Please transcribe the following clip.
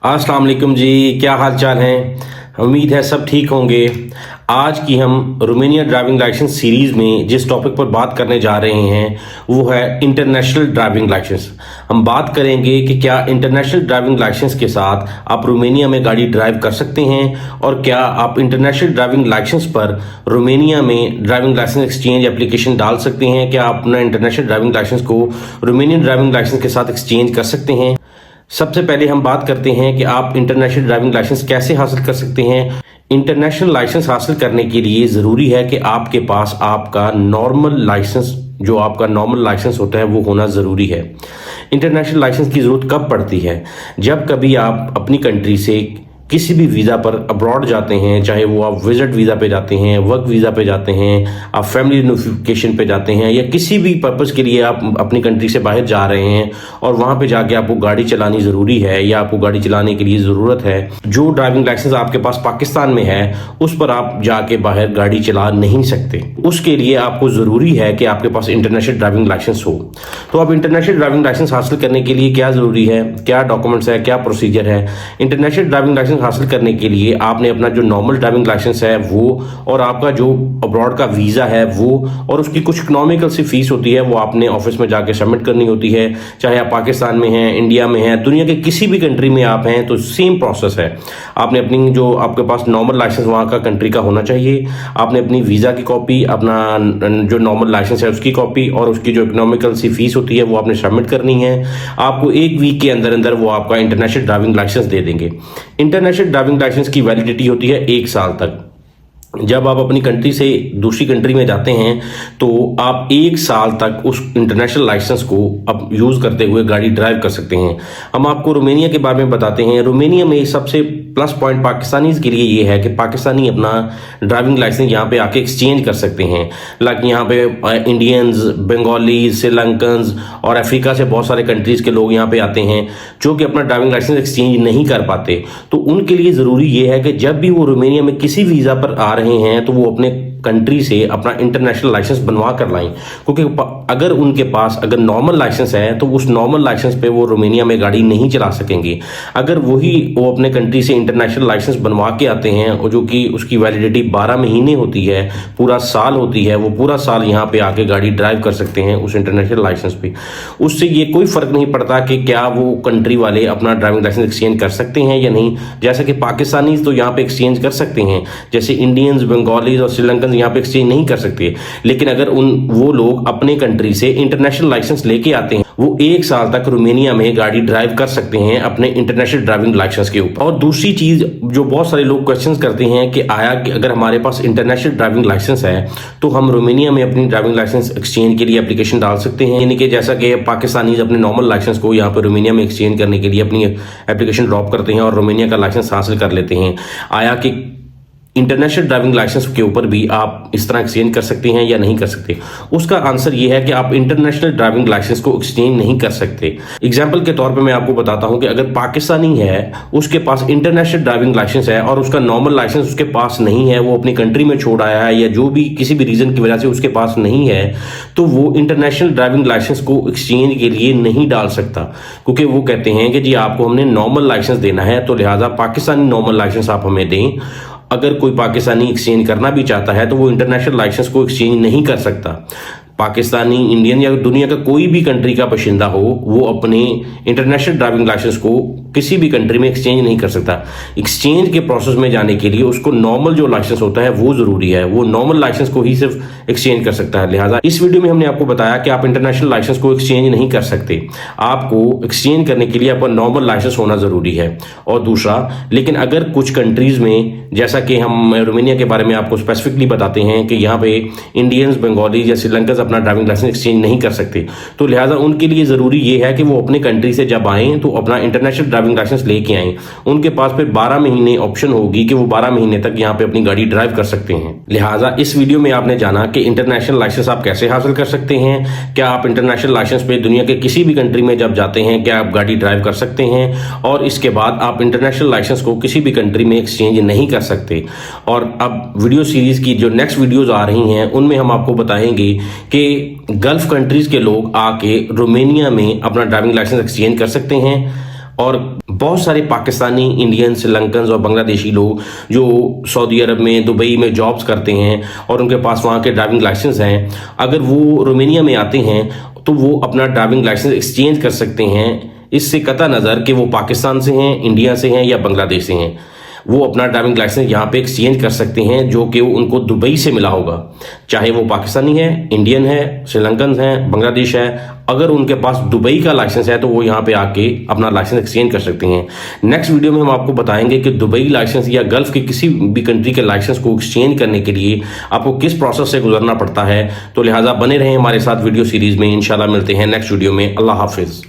अस्सलाम वालेकुम जी, क्या हाल चाल है। उम्मीद है सब ठीक होंगे। आज की हम रोमानिया ड्राइविंग लाइसेंस सीरीज़ में जिस टॉपिक पर बात करने जा रहे हैं वो है इंटरनेशनल ड्राइविंग लाइसेंस। हम बात करेंगे कि क्या इंटरनेशनल ड्राइविंग लाइसेंस के साथ आप रोमानिया में गाड़ी ड्राइव कर सकते हैं और क्या आप इंटरनेशनल ड्राइविंग लाइसेंस पर रोमानिया में ड्राइविंग लाइसेंस एक्सचेंज एप्लीकेशन डाल सकते हैं। क्या आप अपना इंटरनेशनल ड्राइविंग लाइसेंस को रोमानियन ड्राइविंग लाइसेंस के साथ एक्सचेंज कर सकते हैं। सबसे पहले हम बात करते हैं कि आप इंटरनेशनल ड्राइविंग लाइसेंस कैसे हासिल कर सकते हैं। इंटरनेशनल लाइसेंस हासिल करने के लिए ज़रूरी है कि आपके पास आपका नॉर्मल लाइसेंस, जो आपका नॉर्मल लाइसेंस होता है, वो होना ज़रूरी है। इंटरनेशनल लाइसेंस की ज़रूरत कब पड़ती है? जब कभी आप अपनी कंट्री से किसी भी वीज़ा पर अब्रॉड जाते हैं, चाहे वो आप विजिट वीज़ा पे जाते हैं, वर्क वीज़ा पे जाते हैं, आप फैमिली रियूनिफिकेशन पे जाते हैं, या किसी भी पर्पज़ के लिए आप अपनी कंट्री से बाहर जा रहे हैं और वहाँ पे जाके आपको गाड़ी चलानी ज़रूरी है या आपको गाड़ी चलाने के लिए ज़रूरत है। जो ड्राइविंग लाइसेंस आपके पास पाकिस्तान में है उस पर आप जाके बाहर गाड़ी चला नहीं सकते। उसके लिए आपको ज़रूरी है कि आपके पास इंटरनेशनल ड्राइविंग लाइसेंस हो। तो अब इंटरनेशनल ड्राइविंग लाइसेंस हासिल करने के लिए क्या ज़रूरी है, क्या डॉक्यूमेंट्स है, क्या प्रोसीजर है। इंटरनेशनल ड्राइविंग लाइसेंस हासिल करने के लिए आपने अपना जो नॉर्मल ड्राइविंग लाइसेंस है वो, और आपका जो अब्रॉड का वीज़ा है वो, और उसकी कुछ इकोनॉमिकल सी फीस होती है वो आपने ऑफिस में जाके सबमिट करनी होती है। चाहे आप पाकिस्तान में हैं, इंडिया में हैं, दुनिया के किसी भी कंट्री में आप हैं तो सेम प्रोसेस है। आपने अपनी जो आपके पास नॉर्मल लाइसेंस वहाँ का कंट्री का होना चाहिए, आपने अपनी वीज़ा की कॉपी, अपना जो नॉर्मल लाइसेंस है उसकी कॉपी, और उसकी जो इकोनॉमिकल सी फीस होती है वो आपने सबमिट करनी है। आपको एक वीक के अंदर अंदर वो आपका इंटरनेशनल ड्राइविंग लाइसेंस दे देंगे। इंटरनेशनल ड्राइविंग लाइसेंस की वैलिडिटी होती है 1 साल तक। जब आप अपनी कंट्री से दूसरी कंट्री में जाते हैं तो आप 1 साल तक उस इंटरनेशनल लाइसेंस को अब यूज़ करते हुए गाड़ी ड्राइव कर सकते हैं। हम आपको रोमानिया के बारे में बताते हैं। रोमानिया में सबसे प्लस पॉइंट पाकिस्तानीज़ के लिए ये है कि पाकिस्तानी अपना ड्राइविंग लाइसेंस यहाँ पे आके एक्सचेंज कर सकते हैं। लाइक यहाँ पे इंडियंस, बंगालीज, श्रीलंकन्स और अफ्रीका से बहुत सारे कंट्रीज़ के लोग यहाँ पे आते हैं जो कि अपना ड्राइविंग लाइसेंस एक्सचेंज नहीं कर पाते। तो उनके लिए ज़रूरी ये है कि जब भी वो रोमानिया में किसी वीज़ा पर आ रहे हैं तो वो अपने कंट्री से अपना इंटरनेशनल लाइसेंस बनवा कर लाएं, क्योंकि अगर उनके पास अगर नॉर्मल लाइसेंस है तो उस नॉर्मल लाइसेंस पे वो रोमानिया में गाड़ी नहीं चला सकेंगे। अगर वो अपने कंट्री से इंटरनेशनल लाइसेंस बनवा के आते हैं और जो कि उसकी वैलिडिटी 12 महीने होती है, पूरा साल होती है, वो पूरा साल यहाँ पे आके गाड़ी ड्राइव कर सकते हैं उस इंटरनेशनल लाइसेंस पे। उससे ये कोई फर्क नहीं पड़ता कि क्या वो कंट्री वाले अपना ड्राइविंग लाइसेंस एक्सचेंज कर सकते हैं या नहीं। जैसे कि पाकिस्तानी तो यहाँ पे एक्सचेंज कर सकते हैं, जैसे इंडियंस, बंगालीज और श्रीलंकन यहाँ पे एक्सचेंज नहीं कर सकते। लेकिन अगर वो लोग अपने कंट्री से इंटरनेशनल लाइसेंस लेके आते हैं वो 1 साल तक रोमानिया में गाड़ी ड्राइव कर सकते हैं अपने इंटरनेशनल ड्राइविंग लाइसेंस के ऊपर। और दूसरी चीज जो बहुत सारे लोग क्वेश्चंस करते हैं कि आया कि अगर हमारे पास इंटरनेशनल ड्राइविंग लाइसेंस है तो हम रोमानिया में अपनी ड्राइविंग लाइसेंस एक्सचेंज के लिए एप्लीकेशन डाल सकते हैं। यानी कि जैसा कि पाकिस्तानी अपने नॉर्मल लाइसेंस को यहाँ पर रोमानिया में एक्सचेंज करने के लिए अपनी एप्लीकेशन ड्रॉप करते हैं और रोमानिया का लाइसेंस हासिल कर लेते हैं। आया कि इंटरनेशनल ड्राइविंग लाइसेंस के ऊपर भी आप इस तरह एक्सचेंज कर सकते हैं या नहीं कर सकते। उसका आंसर ये है कि आप इंटरनेशनल ड्राइविंग लाइसेंस को एक्सचेंज नहीं कर सकते। एग्जाम्पल के तौर पे मैं आपको बताता हूं कि अगर पाकिस्तानी है, उसके पास इंटरनेशनल ड्राइविंग लाइसेंस है और उसका नॉर्मल लाइसेंस उसके पास नहीं है, वो अपनी कंट्री में छोड़ आया है या जो भी किसी भी रीजन की वजह से उसके पास नहीं है, तो वो इंटरनेशनल ड्राइविंग लाइसेंस को एक्सचेंज के लिए नहीं डाल सकता, क्योंकि वो कहते हैं कि जी आपको हमने नॉर्मल लाइसेंस देना है तो लिहाजा पाकिस्तानी नॉर्मल लाइसेंस आप हमें दें। अगर कोई पाकिस्तानी एक्सचेंज करना भी चाहता है तो वो इंटरनेशनल लाइसेंस को एक्सचेंज नहीं कर सकता। पाकिस्तानी, इंडियन या दुनिया का कोई भी कंट्री का बाशिंदा हो वो अपने इंटरनेशनल ड्राइविंग लाइसेंस को किसी भी कंट्री में एक्सचेंज नहीं कर सकता। एक्सचेंज के प्रोसेस में जाने के लिए उसको नॉर्मल जो लाइसेंस होता है वो जरूरी है, वो नॉर्मल लाइसेंस को ही सिर्फ एक्सचेंज कर सकता है। लिहाजा इस वीडियो में हमने आपको बताया कि आप इंटरनेशनल लाइसेंस को एक्सचेंज नहीं कर सकते। आपको एक्सचेंज करने के लिए आपका नॉर्मल लाइसेंस होना जरूरी है। और दूसरा, लेकिन अगर कुछ कंट्रीज में, जैसा कि हम रोमानिया के बारे में आपको स्पेसिफिकली बताते हैं कि यहाँ पे इंडियंस, बंगाली या श्रीलंकन अपना ड्राइविंग लाइसेंस एक्सचेंज नहीं कर सकते, तो लिहाजा उनके लिए जरूरी ये है कि वो अपने कंट्री से जब आएं तो अपना इंटरनेशनल ड्राइविंग लाइसेंस लेके आएं। उनके पास फिर 12 महीने ऑप्शन होगी कि वो 12 महीने तक यहाँ पे अपनी गाड़ी ड्राइव कर सकते हैं। लिहाजा इस वीडियो में आपने जाना कि इंटरनेशनल लाइसेंस आप कैसे हासिल कर सकते हैं, क्या आप इंटरनेशनल लाइसेंस पे दुनिया के किसी भी कंट्री में जब जाते हैं क्या आप गाड़ी ड्राइव कर सकते हैं, और इसके बाद आप इंटरनेशनल लाइसेंस को किसी भी कंट्री में एक्सचेंज नहीं कर सकते। और अब वीडियो सीरीज की जो नेक्स्ट वीडियोज आ रही हैं उनमें हम आपको बताएंगे कि गल्फ कंट्रीज के लोग आके रोमानिया में अपना ड्राइविंग लाइसेंस एक्सचेंज कर सकते हैं और बहुत सारे पाकिस्तानी, इंडियन, श्रीलंकन और बांग्लादेशी लोग जो सऊदी अरब में, दुबई में जॉब्स करते हैं और उनके पास वहाँ के ड्राइविंग लाइसेंस हैं, अगर वो रोमानिया में आते हैं तो वो अपना ड्राइविंग लाइसेंस एक्सचेंज कर सकते हैं। इससे कता नज़र कि वो पाकिस्तान से हैं, इंडिया से हैं या बांग्लादेश से हैं, वो अपना ड्राइविंग लाइसेंस यहाँ पे एक्सचेंज कर सकते हैं, जो कि उनको दुबई से मिला होगा। चाहे वो पाकिस्तानी है, इंडियन है, श्रीलंकन है, बांग्लादेश है, अगर उनके पास दुबई का लाइसेंस है तो वो यहाँ पे आके अपना लाइसेंस एक्सचेंज कर सकते हैं। नेक्स्ट वीडियो में हम आपको बताएंगे कि दुबई लाइसेंस या गल्फ के किसी भी कंट्री के लाइसेंस को एक्सचेंज करने के लिए आपको किस प्रोसेस से गुजरना पड़ता है। तो लिहाजा बने रहें हमारे साथ वीडियो सीरीज में। इंशाल्लाह मिलते हैं नेक्स्ट वीडियो में। अल्लाह हाफिज़।